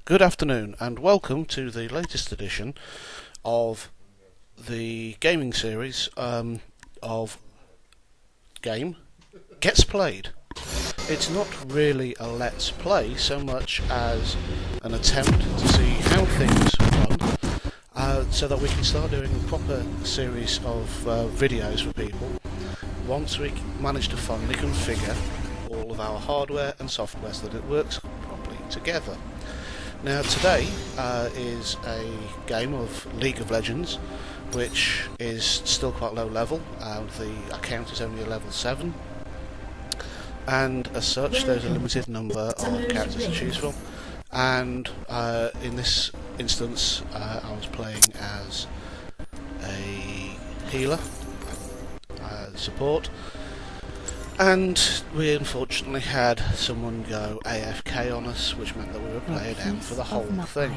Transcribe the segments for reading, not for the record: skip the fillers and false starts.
Good afternoon and welcome to the latest edition of the gaming series of Game Gets Played. It's not really a let's play so much as an attempt to see how things run so that we can start doing a proper series of videos for people once we manage to finally configure all of our hardware and software so that it works properly together. Now today is a game of League of Legends, which is still quite low level. The account is only a level 7, and as such there's a limited number of characters to choose from. And in this instance I was playing as a healer, support, and we unfortunately had someone go AFK on us, which meant that we were player down for the whole thing.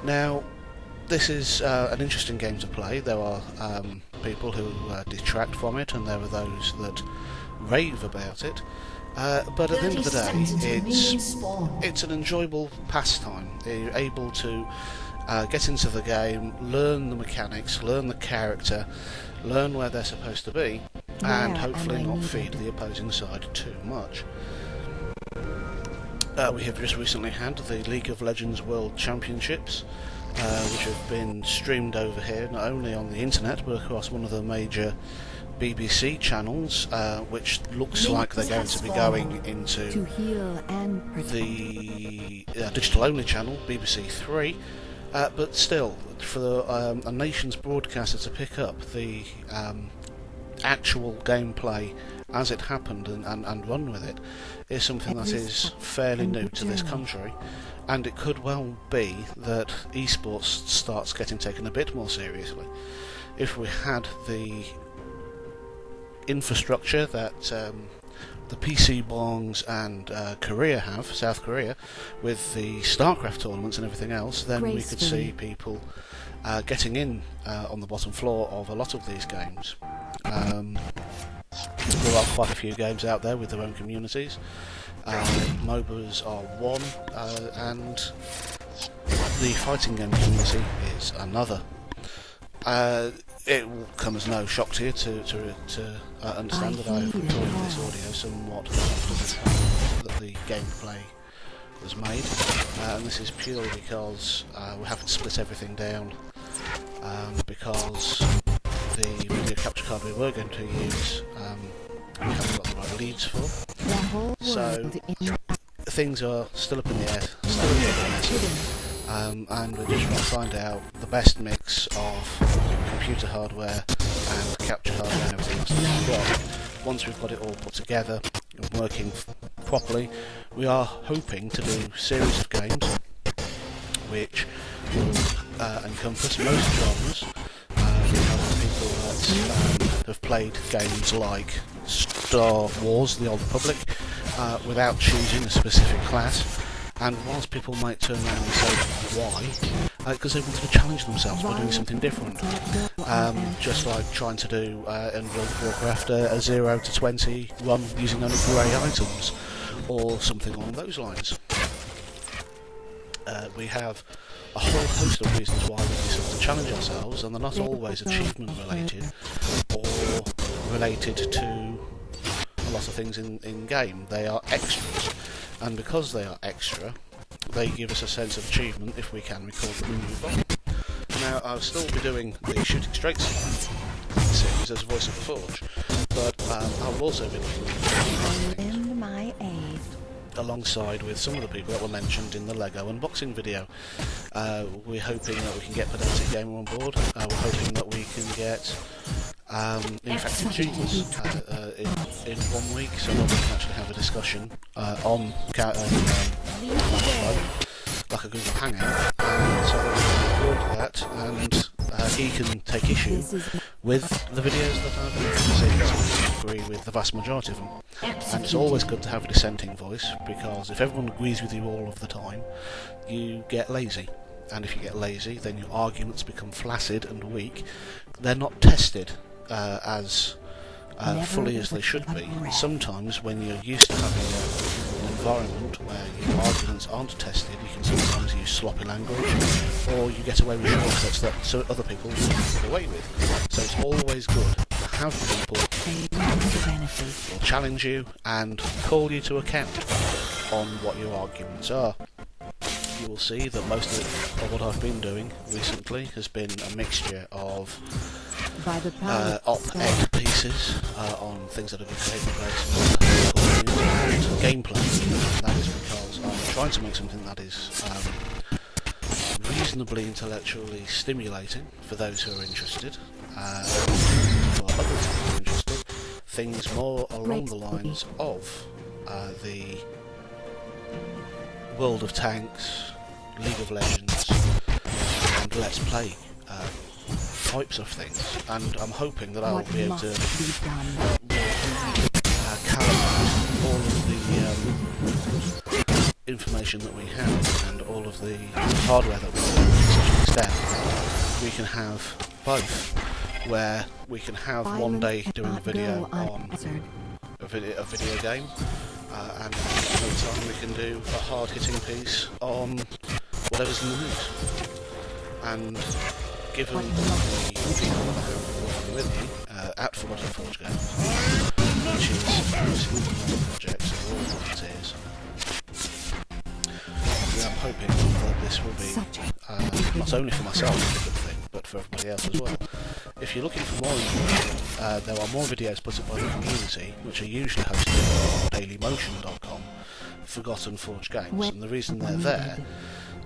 Now, this is an interesting game to play. There are people who detract from it, and there are those that rave about it. But at the end of the day, it's an enjoyable pastime. You're able to get into the game, learn the mechanics, learn the character, learn where they're supposed to be, and hopefully not feed the opposing side too much. We have just recently had the League of Legends World Championships, which have been streamed over here, not only on the internet but across one of the major BBC channels, which looks like they're going to be going into the digital-only channel, BBC 3. But still, for a nation's broadcaster to pick up the actual gameplay as it happened and run with it is something that is fairly new to this country, and it could well be that esports starts getting taken a bit more seriously if we had the infrastructure that the PC Bongs and Korea have, South Korea, with the StarCraft tournaments and everything else. Then we could see people getting in on the bottom floor of a lot of these games. There are quite a few games out there with their own communities. MOBAs are one, and the fighting game community is another. It will come as no shock to you to understand that I have recorded this audio somewhat after that the gameplay was made, and this is purely because we haven't split everything down, because the video capture card we were going to use we haven't got the right leads for, so things are still up in the air, still a bit messy, and we're just trying to find out the best mix of computer hardware and capture hardware and everything else that we've got. Once we've got it all put together and working properly, we are hoping to do a series of games which will encompass most genres. We have people that have played games like Star Wars: The Old Republic without choosing a specific class, and whilst people might turn around and say why, because they wanted to challenge themselves by doing something different, just like trying to do in World of Warcraft a 0 to 20 run using only grey items, or something along those lines. We have a whole host of reasons why we decide to challenge ourselves, and they're not always achievement related or related to a lot of things in game. They are extras, and because they are extra, they give us a sense of achievement if we can record them and move on. Now, I'll still be doing the Shooting Straight series as Voice of the Forge, but I'll also be looking at alongside with some of the people that were mentioned in the Lego unboxing video. We're hoping that we can get Pedantic Gamer on board. We're hoping that we can get Infected Genius in 1 week, so that we can actually have a discussion on like a Google Hangout, so that we can record that, and he can take issue with the videos that I've agree with the vast majority of them. And it's always good to have a dissenting voice, because if everyone agrees with you all of the time, you get lazy. And if you get lazy, then your arguments become flaccid and weak. They're not tested as fully as they should be. Sometimes when you're used to having an environment where your arguments aren't tested, you can sometimes use sloppy language, or you get away with shortcuts that other people won't get away with. So it's always good to have people who will challenge you and call you to account on what your arguments are. You will see that most of what I've been doing recently has been a mixture of op-ed pieces on things that have been taking place and gameplay. That is because I'm trying to make something that is reasonably intellectually stimulating for those who are interested, for others who are interested, things more along the lines of the World of Tanks, League of Legends, and Let's Play types of things, and I'm hoping that I'll be able to calibrate all of the information that we have and all of the hardware that we have to such an extent we can have both, where we can have one day doing a video on a video game, and another time we can do a hard-hitting piece on whatever's in the news. And given the people that I have working with me at Forgotten Forge Games, which is a significant project of all volunteers, I'm hoping that this will be not only for myself a good thing, but for everybody else as well. If you're looking for more information, there are more videos put up by the community, which are usually hosted on dailymotion.com, Forgotten Forge Games, and the reason they're there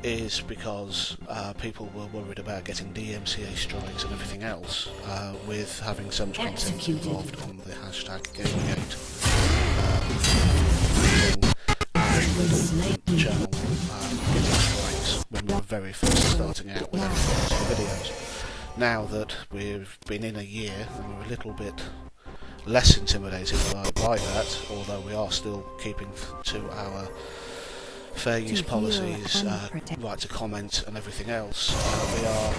is because people were worried about getting DMCA strikes and everything else with having so much content involved on the hashtag Gamergate channel getting strikes when we were very first starting out with our videos. Now that we've been in a year and we're a little bit less intimidated by that, although we are still keeping to our fair use policies, right to comment and everything else, we are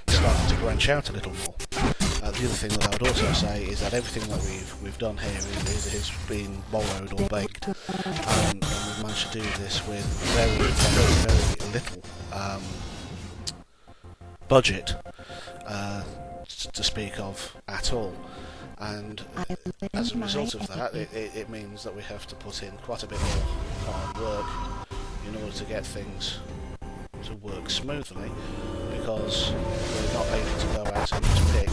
starting to branch out a little more. The other thing that I would also say is that everything that we've done here is been borrowed or begged, and we've managed to do this with very little budget to speak of at all. And as a result of that, it means that we have to put in quite a bit more hard work in order to get things to work smoothly, because we're not able to go out and just pick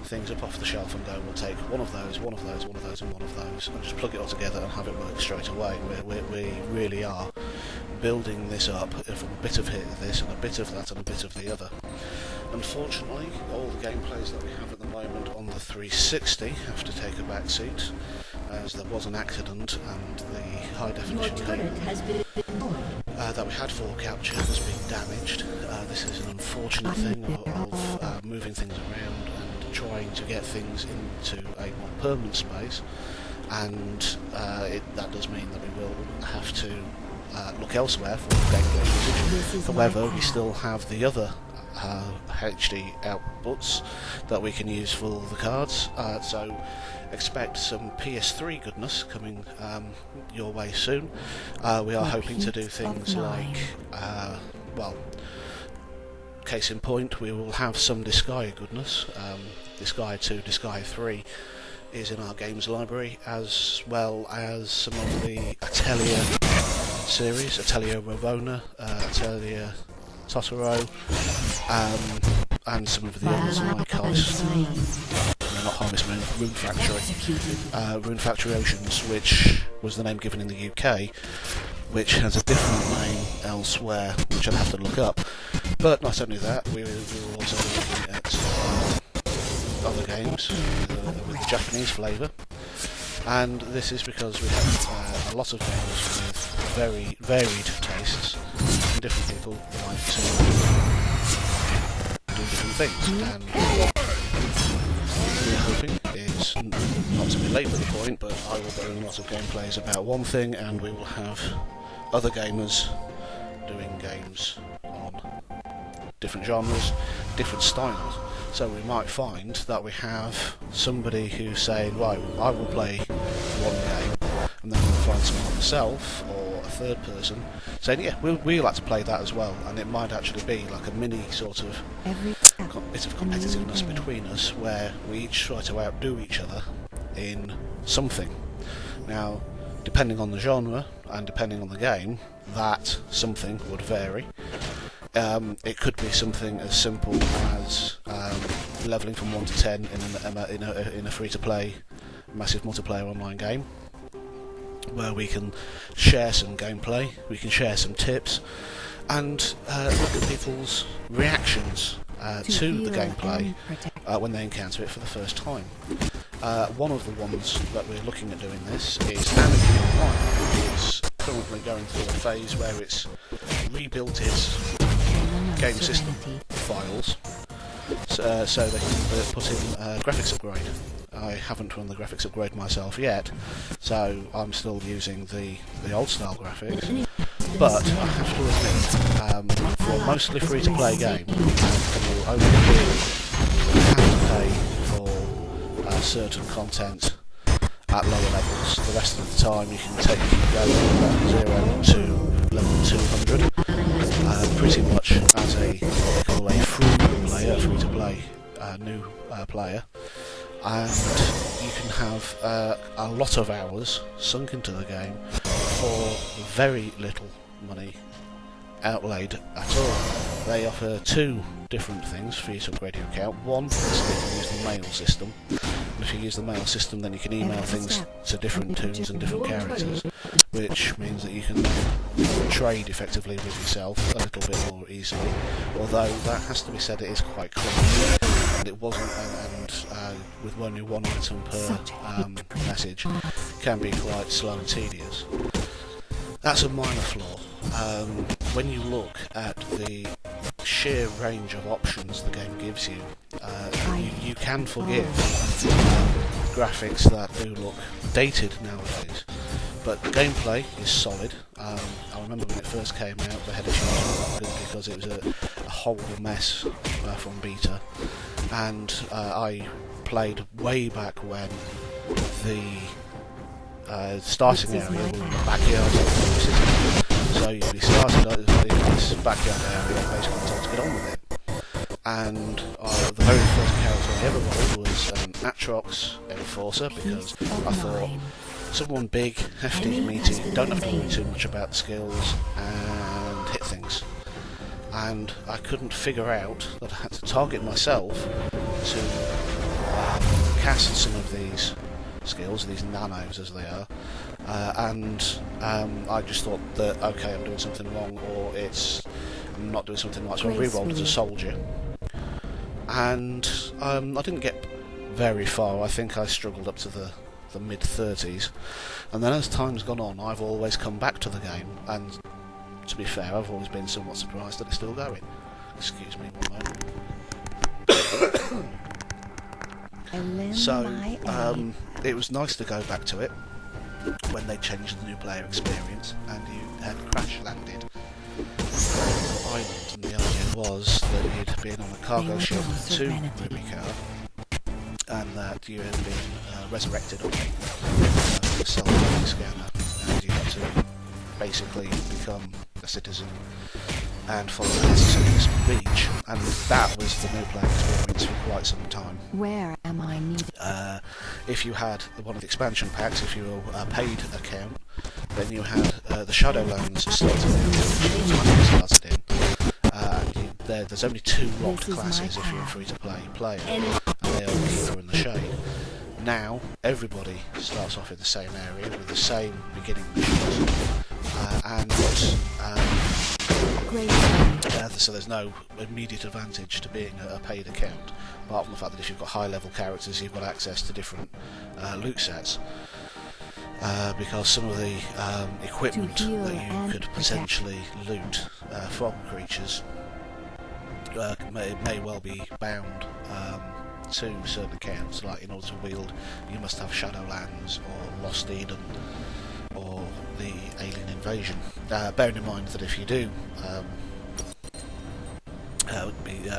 things up off the shelf and go, we'll take one of those, and one of those, and just plug it all together and have it work straight away. We really are building this up from a bit of this and a bit of that and a bit of the other. Unfortunately, all the gameplays that we have at the moment on the 360 have to take a back seat, as there was an accident and the high definition cable that we had for capture has been damaged. This is an unfortunate thing of moving things around and trying to get things into a more permanent space, and that does mean that we will have to look elsewhere for gameplay footage. However, we still have the other HD outputs that we can use for the cards, so expect some PS3 goodness coming your way soon. We are hoping to do things like, well, case in point, we will have some Disgaea goodness. Disgaea 2, Disgaea 3 is in our games library, as well as some of the Atelier series, Atelier Ravona, Atelier Totoro, and some of the others like Rune Factory Oceans, which was the name given in the UK, which has a different name elsewhere, which I'd have to look up. But not only that, we were also looking at other games with the Japanese flavour, and this is because we have a lot of games with very varied tastes, and different people like to do different things, and what we're hoping is, not to belabor the point, but I will bring lots of gameplays about one thing, and we will have other gamers doing games on different genres, different styles. So we might find that we have somebody who's saying, right, I will play one game, and then we'll find someone myself or a third person saying, yeah, we like to play that as well, and it might actually be like a mini sort of bit of competitiveness between us where we each try to outdo each other in something. Now, depending on the genre and depending on the game, that something would vary. It could be something as simple as levelling from 1 to 10 in a free-to-play massive multiplayer online game, where we can share some gameplay, we can share some tips, and look at people's reactions to the gameplay when they encounter it for the first time. One of the ones that we're looking at doing this is Anarchy Online, which is currently going through a phase where it's rebuilt its game system files so they can put in a graphics upgrade. I haven't run the graphics upgrade myself yet, so I'm still using the old style graphics, but I have to admit, for a mostly free to play game, you only really have to pay for certain content at lower levels. The rest of the time you can go from 0 to level 200 pretty much as a free to play new player, and you can have a lot of hours sunk into the game for very little money outlaid at all. They offer two different things for you to upgrade your account. One is that you can use the mail system. And if you use the mail system, then you can email things to different tunes and different characters, which means that you can trade effectively with yourself a little bit more easily. Although that has to be said, it is quite clunky, and it wasn't, and with only one item per message, can be quite slow and tedious. That's a minor flaw. When you look at the sheer range of options the game gives you, you can forgive graphics that do look dated nowadays, but the gameplay is solid. I remember when it first came out, they had a change because it was a horrible mess from beta, and I played way back when the starting area was in the backyard of the city. So you'd be starting in this backyard area, basically told to get on with it. And the very first character I ever rolled was an Atrox Enforcer, because I thought, someone big, hefty, meaty, don't have to worry too much about the skills, and hit things. And I couldn't figure out that I had to target myself to cast some of these skills, these nanos as they are, and I just thought that, okay, I'm doing something wrong, or I'm not doing something right, so I re-rolled as a soldier, and I didn't get very far. I think I struggled up to the mid-30s, and then as time's gone on, I've always come back to the game, and to be fair, I've always been somewhat surprised that it's still going. Excuse me one moment. So, it was nice to go back to it when they changed the new player experience and you had crash landed on the island, and the idea was that you'd been on a cargo ship to Rubicar and that you had been resurrected on a self-driving scanner, and you had to basically become a citizen and follow the necessary speech, and that was the new player experience for quite some time. Where am I needed? If you had one of the expansion packs, if you were a paid account, then you had the Shadowlands started in, there's only two locked classes if you're a free-to-play player, and they are the Keeper and the Shade. Now, everybody starts off in the same area with the same beginning missions, so there's no immediate advantage to being a paid account, apart from the fact that if you've got high-level characters, you've got access to different loot sets, because some of the equipment that you could potentially loot from creatures may well be bound to certain accounts. Like, in order to wield, you must have Shadowlands or Lost Eden or the Alien Invasion. Bearing in mind that if you do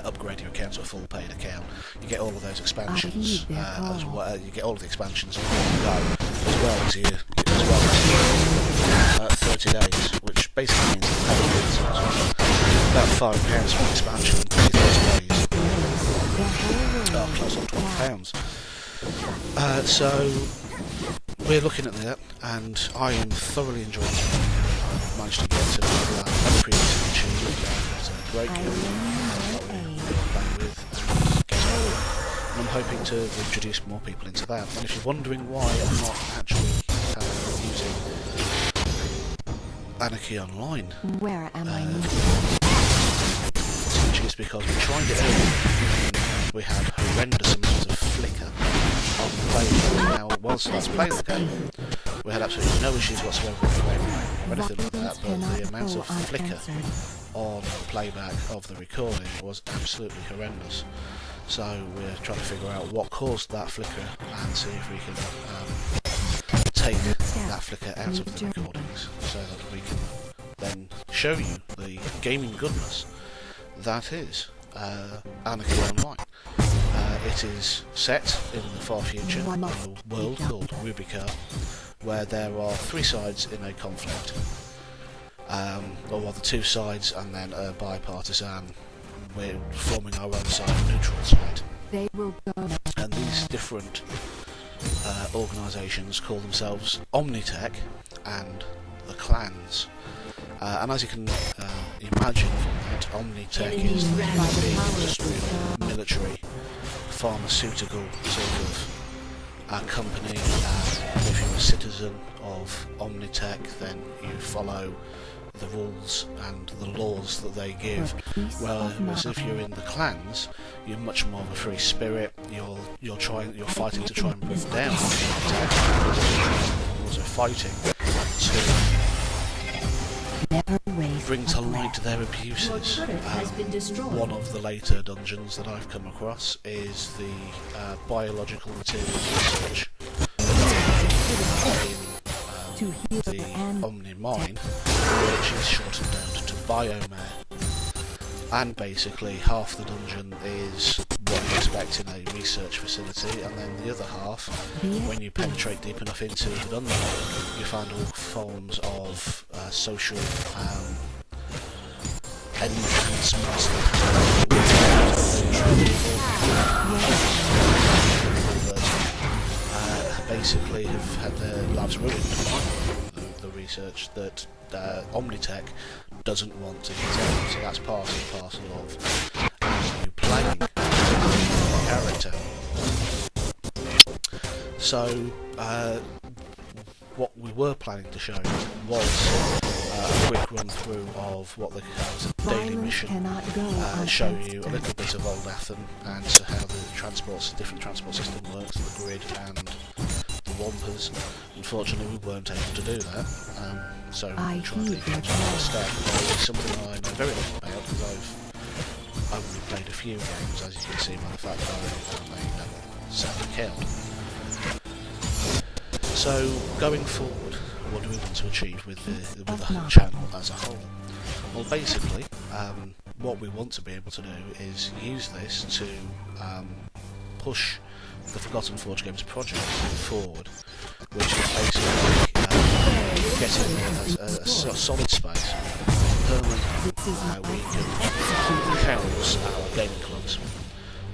upgrade your account to a full paid account, you get all of those expansions as well. You get all of the expansions as well as 30 days, which basically means it's about £5 for an expansion in 30 days. Close on £12. So we're looking at that, and I am thoroughly enjoying it. I've managed to get to that previously achieved. It's a great game to play with and get on. And I'm hoping to introduce more people into that. And if you're wondering why I'm not actually using Anarchy Online, where am I? which is because we tried it earlier and we had horrendous amounts of flicker on the play. Now, whilst I was playing the game, we had absolutely no issues whatsoever with the frame rate or anything like that, but the amount of flicker on playback of the recording was absolutely horrendous. So we're trying to figure out what caused that flicker and see if we can take that flicker out of the recordings so that we can then show you the gaming goodness that is Anarchy Online. It is set in the far future in a world called Rubica, where there are 3 sides in a conflict, or rather 2 sides and then a bipartisan. We're forming our own side, a neutral side. They will go. And these different organisations call themselves Omnitech and the Clans. And as you can imagine from that, Omnitech is the big industrial, military, pharmaceutical sort of company. If you're a citizen of Omnitech, then you follow the rules and the laws that they give, whereas if you're in the Clans, you're much more of a free spirit. You're fighting to try and bring down Omnitech, also fighting to bring to light their abuses. One of the later dungeons that I've come across is the biological materials research in the Omni Mine, which is shortened down to Biomare. And basically half the dungeon is what you expect in a research facility, and then the other half, when you penetrate deep enough into the dungeon, you find all forms of social enhancements that basically have had their lives ruined by the research that Omnitech doesn't want to get out. So that's part and parcel of you playing the character. So what we were planning to show was a quick run through of what they call as a daily mission, show you a little bit of Old Athen and how the different transport system works, the grid and the Wampers. Unfortunately we weren't able to do that, so we tried to leave it instead. It's something I know very little about because I've only played a few games, as you can see by the fact that I never set the count. So going forward, what do we want to achieve with the channel as a whole? Well, basically, what we want to be able to do is use this to push the Forgotten Forge Games project forward, which is basically getting a solid space permanently where we can house our gaming clubs.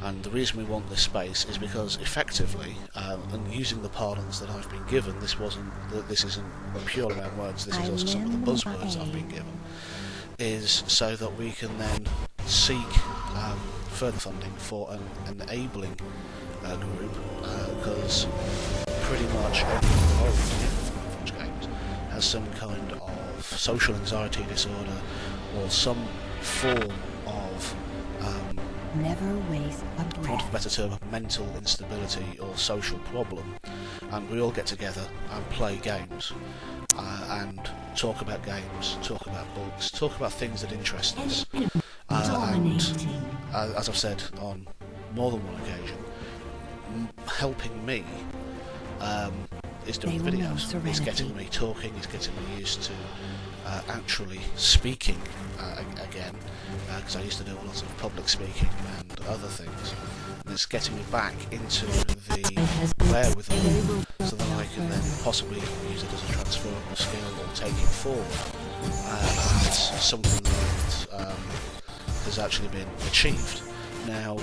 And the reason we want this space is because effectively, and using the parlance that I've been given, this isn't purely around words, this is also some of the buzzwords I've been given, is so that we can then seek further funding for an enabling group, because pretty much everyone involved in Forge Games has some kind of social anxiety disorder or some form of never waste a breath. For want of a better term, mental instability or social problem, and we all get together and play games and talk about games, talk about books, talk about things that interest us. And as I've said on more than one occasion, helping me is doing the videos. It's getting me talking, it's getting me used to actually speaking again, because I used to do a lot of public speaking and other things, and it's getting me back into the wherewithal so that I can then possibly use it as a transferable skill or take it forward as something that has actually been achieved. Now,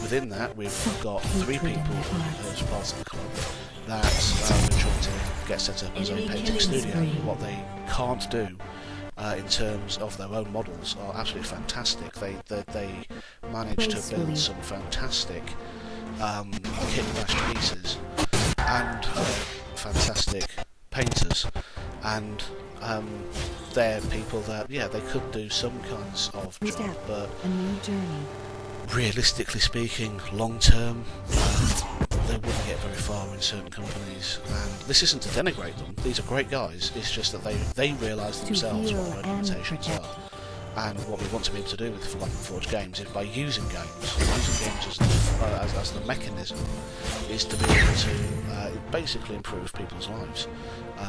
within that, we've got 3 people as part of the club that are trying to get set up as a painting studio. What they can't do in terms of their own models are absolutely fantastic. They manage to build some fantastic kit-bashed pieces, and fantastic painters, and they're people that, yeah, they could do some kinds of job, but A new journey. realistically speaking, long term, they wouldn't get very far in certain companies. And this isn't to denigrate them, these are great guys, it's just that they realise themselves what their own limitations are. And what we want to be able to do with Forgotten Forge games is, by using games as the mechanism, is to be able to basically improve people's lives.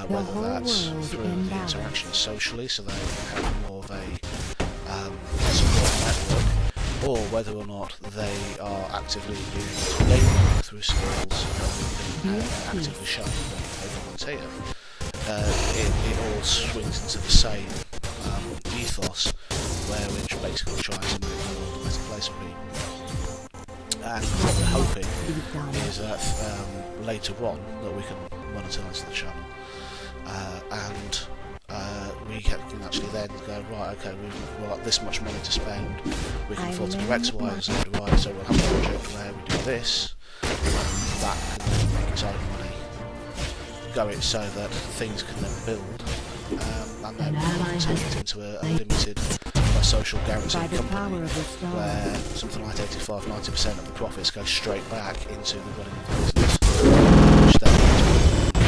Whether that's through the interaction socially, so they have more of a support network, or whether or not they are actively using gaming through skills that we can actively show when they volunteer. It all swings into the same ethos, where we're basically trying to make the world a better place for people. And what we're hoping is that later on that we can monetize the channel, and we can actually then go, right, okay, we've got this much money to spend, we can afford to do X, Y, and Z, right, so we'll have a project where we do this, and that can then make its own money, go it so that things can then build, and then turn it into a limited social guarantee company, where something like 85-90% of the profits go straight back into the running of the business, which then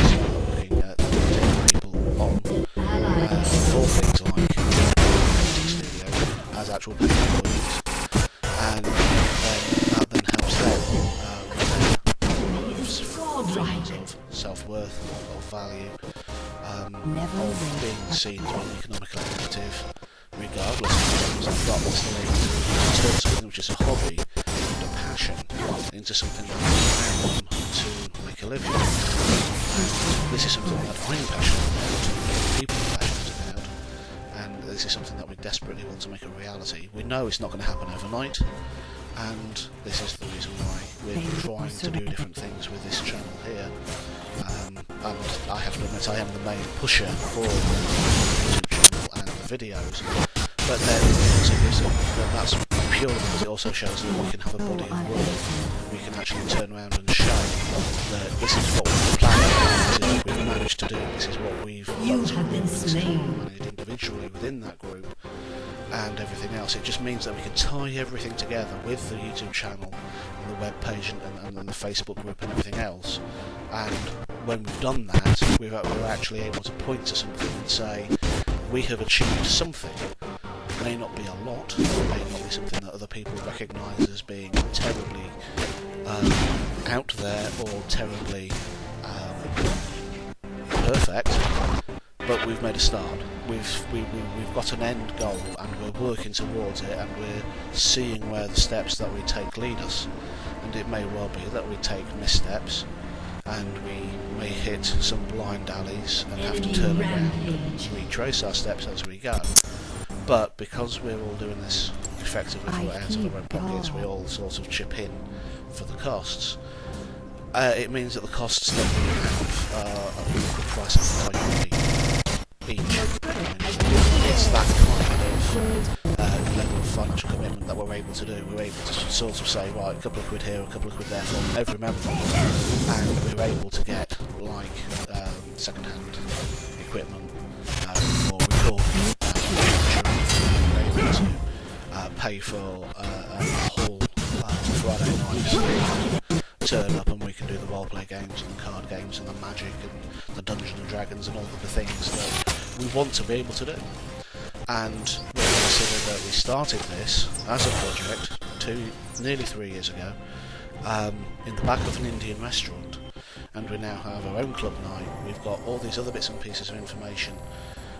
start looking at taking people on for things like painting studio as actual paid employees, and then that helps them with their feelings of self-worth, of value, of being seen as being economically active, regardless of things. I've got this thing to turn something which is a hobby and a passion into something that allows them to make a living. And this is something that I'm passionate about, people are passionate about, and this is something that we desperately want to make a reality. We know it's not going to happen overnight, and this is the reason why we're trying to do different things with this channel here. And I have to admit, I am the main pusher for the YouTube channel and the videos, but then that's purely because it also shows that we can have a body of work. We can actually turn around and show that this is what we've planned, this is what we've managed to do, this is what we've managed individually within that group, and everything else. It just means that we can tie everything together with the YouTube channel and the web page and the Facebook group and everything else. And when we've done that, we're actually able to point to something and say, we have achieved something. It may not be a lot, it may not be something that other people recognise as being terribly out there or terribly perfect, but we've made a start. We've got an end goal, and we're working towards it, and we're seeing where the steps that we take lead us. And it may well be that we take missteps, and we may hit some blind alleys and have to turn around and retrace our steps as we go. But because we're all doing this effectively out of our own pockets, we all sort of chip in for the costs. It means that the costs that we have are the price of 5 money each. It's that kind of level of financial commitment that we're able to do. We're able to sort of say, right, a couple of quid here, a couple of quid there from every member, and we're able to get like second-hand equipment for recording. We're able to pay for a whole Friday night turn up, and we can do the roleplay games and the card games and the magic and the Dungeons and Dragons and all of the things that we want to be able to do. And we consider that we started this as a project nearly 3 years ago in the back of an Indian restaurant, and we now have our own club night. We've got all these other bits and pieces of information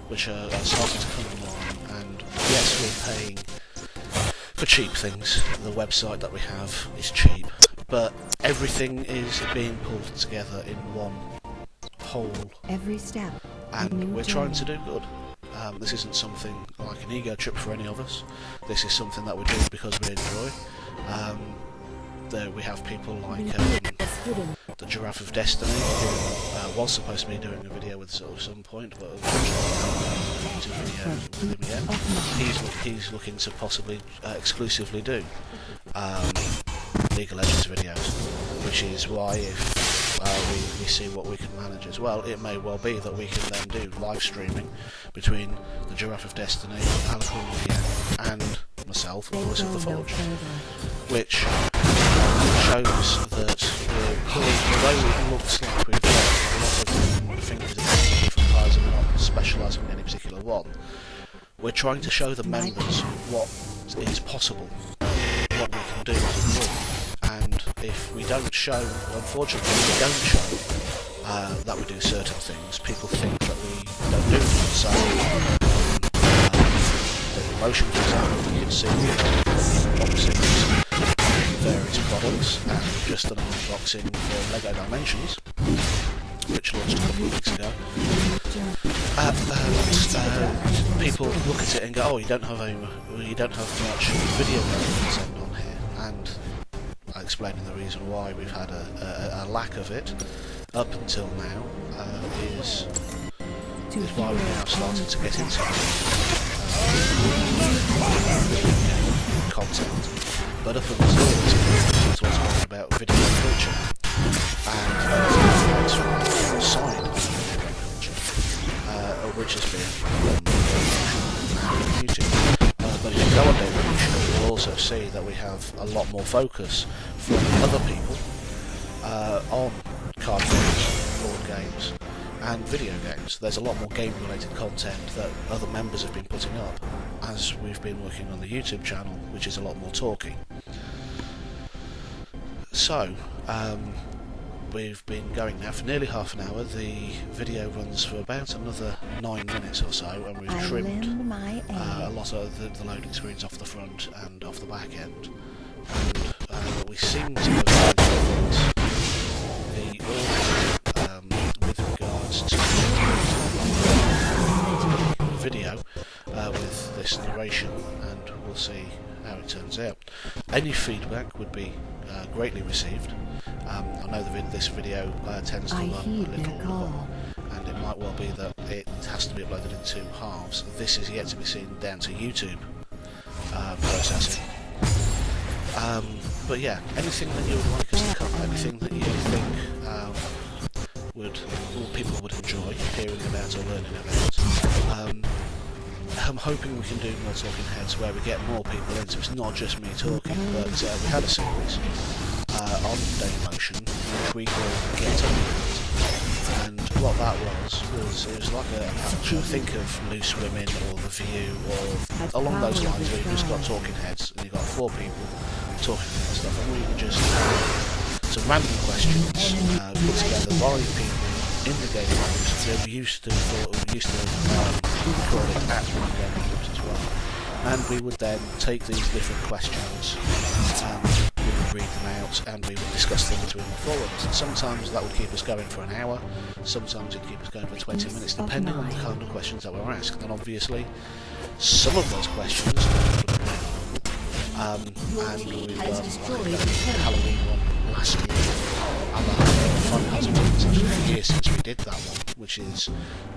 which are starting to come along, and yes, we're paying for cheap things. The website that we have is cheap, but everything is being pulled together in one whole, Every step. and we're trying to do good. This isn't something like an ego trip for any of us. This is something that we do because we enjoy. We have people like the Giraffe of Destiny, who was supposed to be doing a video with us at some point, but unfortunately not a video with him yet. He's looking to possibly exclusively do League of Legends videos, which is why if we see what we can manage as well, it may well be that we can then do live streaming between the Giraffe of Destiny, Alcohol and myself, Voice of the Forge, which shows that although it looks like we've got a lot of fingers in different pies and we're not specialising in any particular one, we're trying to show the members what is possible, what we can do as a group. And if we don't show, unfortunately, if we don't show that we do certain things, people think that we don't do them. So, the Emotion, for example, you can see unboxings of various products, and just an unboxing for Lego Dimensions, which launched a couple of weeks ago. People look at it and go, "Oh, you don't have much video content on here," and explaining the reason why we've had a lack of it up until now is why we're now starting to get into content. But up until this point, we're talking about video culture and side of video culture, which has been YouTube. But if you go on Dailymotion, you'll also see that we have a lot more focus from other people on card games, board games, and video games. There's a lot more game-related content that other members have been putting up, as we've been working on the YouTube channel, which is a lot more talky. So, we've been going now for nearly half an hour. The video runs for about another 9 minutes or so, and we've trimmed a lot of the loading screens off the front and off the back end. And we seem to have found the order with regards to the video with this narration, and we'll see how it turns out. Any feedback would be greatly received. I know this video tends to run a little long, and it might well be that it has to be uploaded in 2 halves. This is yet to be seen down to YouTube processing. But yeah, anything that you would like us to cover, anything that you think people would enjoy hearing about or learning about. I'm hoping we can do more talking heads where we get more people into it. It's not just me talking, but we had a series on Dailymotion which we called Get On With It, and what that was it was like a culture. Think of Loose Women or The View or along those lines, where you've just got talking heads and you've got 4 people talking about stuff, and we would just some random questions put together by people in the gaming groups. They were used to record it at one gaming groups as well, and we would then take these different questions and we would read them out and we would discuss them between the 4 of us. And sometimes that would keep us going for an hour, sometimes it'd keep us going for 20 minutes, depending on the kind of questions that were asked. And obviously some of those questions and we were like Halloween one last year, and the fun hasn't been such a year since we did that one, which is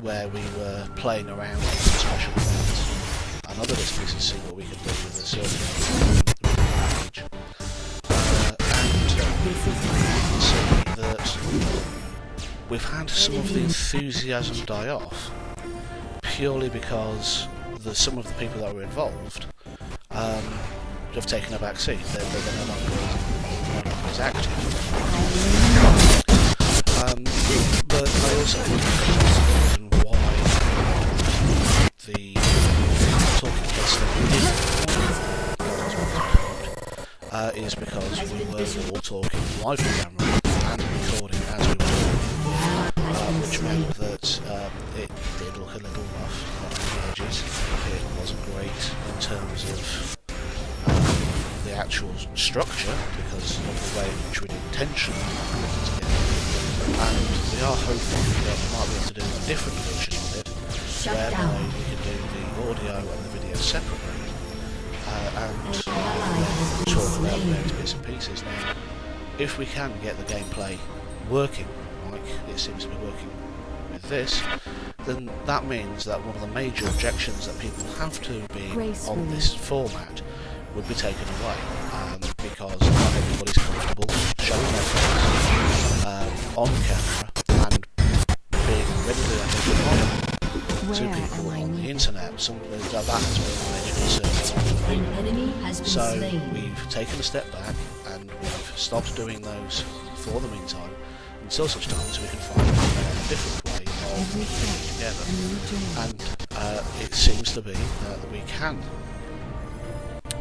where we were playing around with some special events and other displays to see what we could do with a certain package. And so that we've had some of the enthusiasm die off purely because some of the people that were involved have taken a back seat. They're no longer as active. But I also think the reason why the talking heads that we did is because we were all talking live to camera and recording as we were, which meant that it did look a little rough on the edges. It wasn't great in terms of actual structure because of the way in which we'd intentionally put it together. And we are hoping that we might be able to do a different version of it, whereby we can do the audio and the video separately, and talk about various bits and pieces. Now, if we can get the gameplay working like it seems to be working with this, then that means that one of the major objections that people have to being on this format would be taken away, because not everybody's comfortable showing their face on camera and being readily identifiable to people on the internet. That has been a major concern. So we've taken a step back and we've stopped doing those for the meantime, until such time as we can find a different way of putting it together. And it seems to be that we can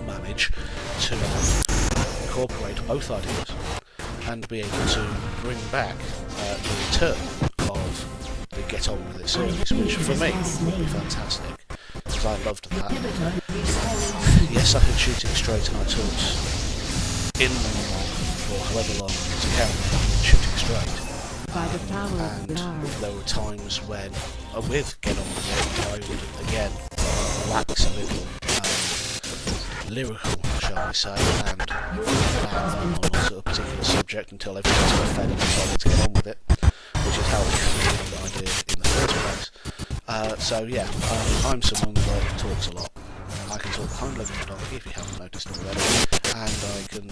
manage to incorporate both ideas and be able to bring back the return of the Get On With It series, which for me would be fantastic, because I loved that. Yes, I had Shooting Straight and I talked in the monologue for however long to count Shooting Straight. And there were times when, with Get On With It, I would again wax a little lyrical, shall we say, and on a particular subject until everyone sort of fed and decided to get on with it, which is how we came to the idea in the first place. So yeah, I'm someone that talks a lot. I can talk behind legs of a donkey, if you haven't noticed already, and I can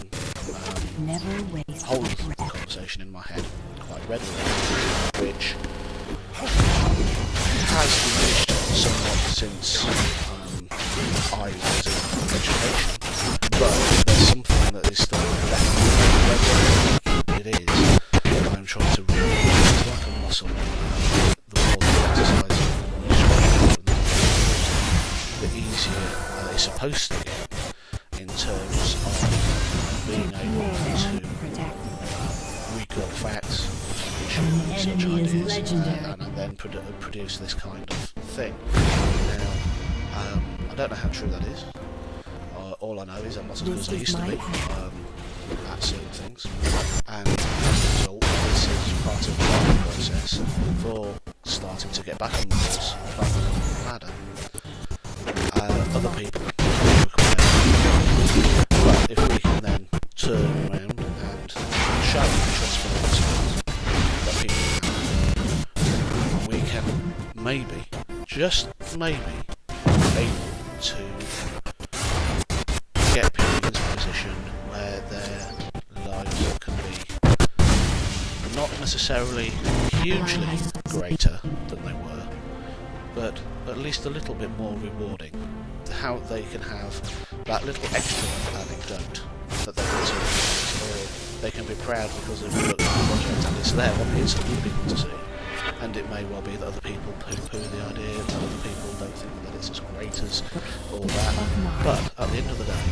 hold the conversation in my head quite readily, which has diminished somewhat since I was in education, but there's something that is still definitely it is. I'm trying to really, it's like a muscle. The more the exercise, the easier it's supposed to get in terms of being able to recall facts, such ideas, and then produce this kind of thing. Now, I don't know how true that is. All I know is I'm not as good as I used to be at certain things, and as a result, this is part of the learning process for starting to get back on the horse, back on the ladder. Other people require, but if we can then turn around and show transferable skills that people have, we can maybe, just maybe, able to get people into a position where their lives can be not necessarily hugely greater than they were, but at least a little bit more rewarding. How they can have that little extra anecdote that they can tell, or they can be proud because they've looked at the project and it's there on the instant for people to see. And it may well be that other people poo-poo the idea, and other people don't think that it's as great as all that. But at the end of the day,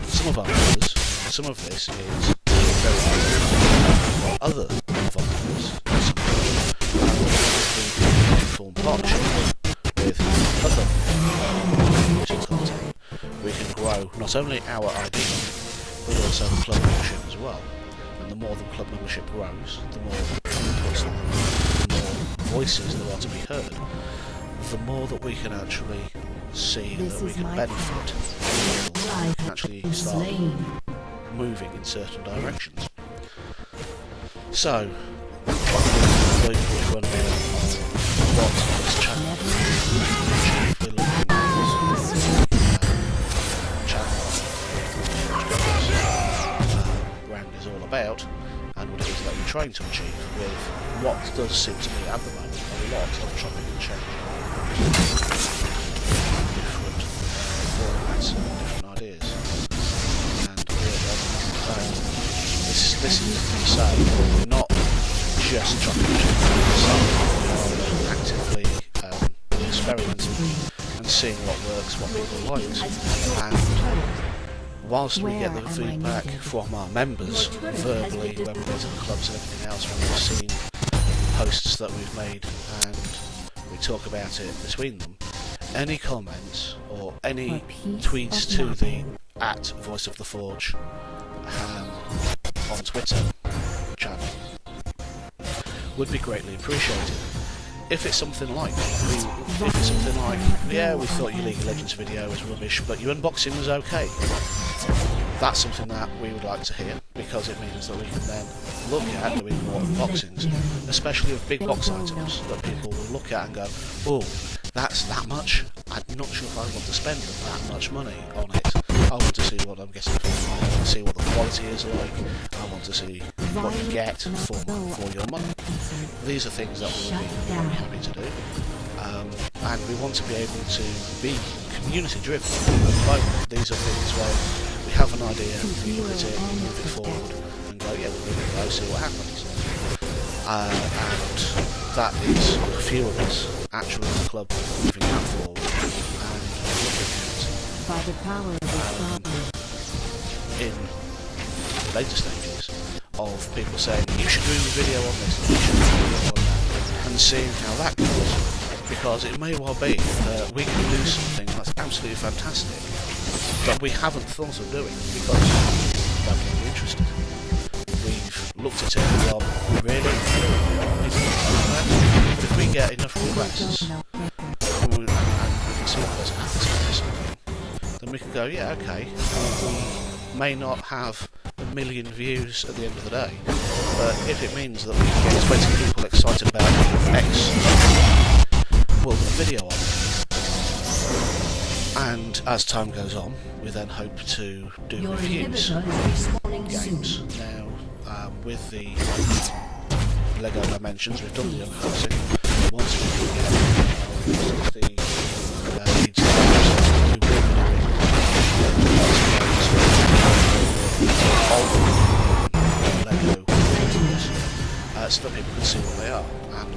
for some of our members, some of this is very good. Other of our members, some of them form partnership with other content. We can grow not only our idea, but also the club membership as well. And the more the club membership grows, the more inputs, the more voices there are to be heard, the more that we can actually see that we can benefit, we can actually start moving in certain directions. So, which one here on this channel? Brand is all about, and what it is that we're trying to achieve with what does seem to be at the moment a lot of chopping and changing, different formats and different ideas. And this is to say we're not just chopping and changing, we are actively experimenting and seeing what works, what people like, and whilst we get the feedback from our members verbally when we go to the clubs and everything else, when we've seen posts that we've made and we talk about it between them, any comments or any For peace tweets of to the nothing. at Voice of the Forge on Twitter channel would be greatly appreciated. If it's something like, yeah, we thought your League of Legends video was rubbish, but your unboxing was okay, that's something that we would like to hear, because it means that we can then look at doing more unboxings, especially of big box items that people will look at and go, oh, that's that much? I'm not sure if I want to spend that much money on it. I want to see what I'm getting for my money. I want to see what the quality is like. I want to see what you get for your money. These are things that we would be very happy to do. And we want to be able to be community driven. At the moment, these are things where we have an idea, we look at it, move it forward, and go, yeah, we'll give it a go, see what happens. And that is a few of us actually in the club moving that forward and looking at By the power of the Father. in later stages of people saying, you should do a video on this, you should do a video on that, and seeing how that goes. Because it may well be that we can do something that's absolutely fantastic that we haven't thought of doing because we're interested. We've looked at it and gone, really? But if we get enough requests and we can see that there's an appetite for something, then we can go, yeah, okay, we may not have 1 million views at the end of the day, but if it means that we can get 20 people excited about X, we'll do a video on it. And as time goes on, we then hope to do reviews on games. Now, with the Lego Dimensions, we've done the unboxing. Once we can get the leads, we will be doing of Lego games, so that people can see what they are. And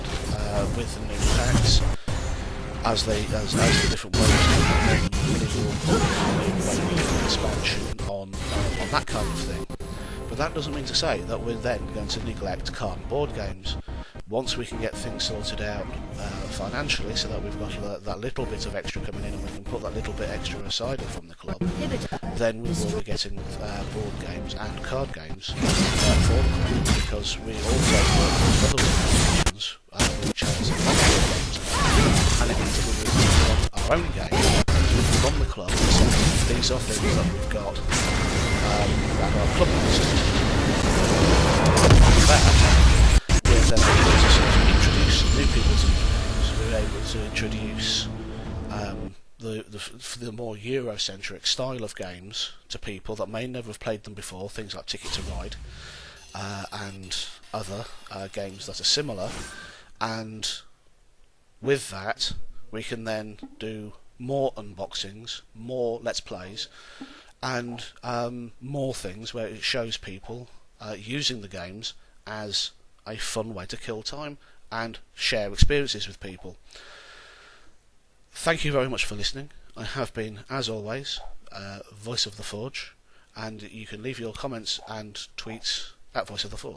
with the new packs, as the different waves of expansion on that kind of thing. But that doesn't mean to say that we're then going to neglect card and board games. Once we can get things sorted out financially, so that we've got that little bit of extra coming in and we can put that little bit extra aside from the club, then we will be getting board games and card games for the club, because we also work with other organisations which has board games, and it means that we will run our own game from the club. So these are things that we've got that are club based. We're then able to sort of introduce new people to games. We're able to introduce the more Eurocentric style of games to people that may never have played them before, things like Ticket to Ride and other games that are similar, and with that we can then do more unboxings, more Let's Plays, and more things where it shows people using the games as a fun way to kill time and share experiences with people. Thank you very much for listening. I have been, as always, Voice of the Forge, and you can leave your comments and tweets at Voice of the Forge.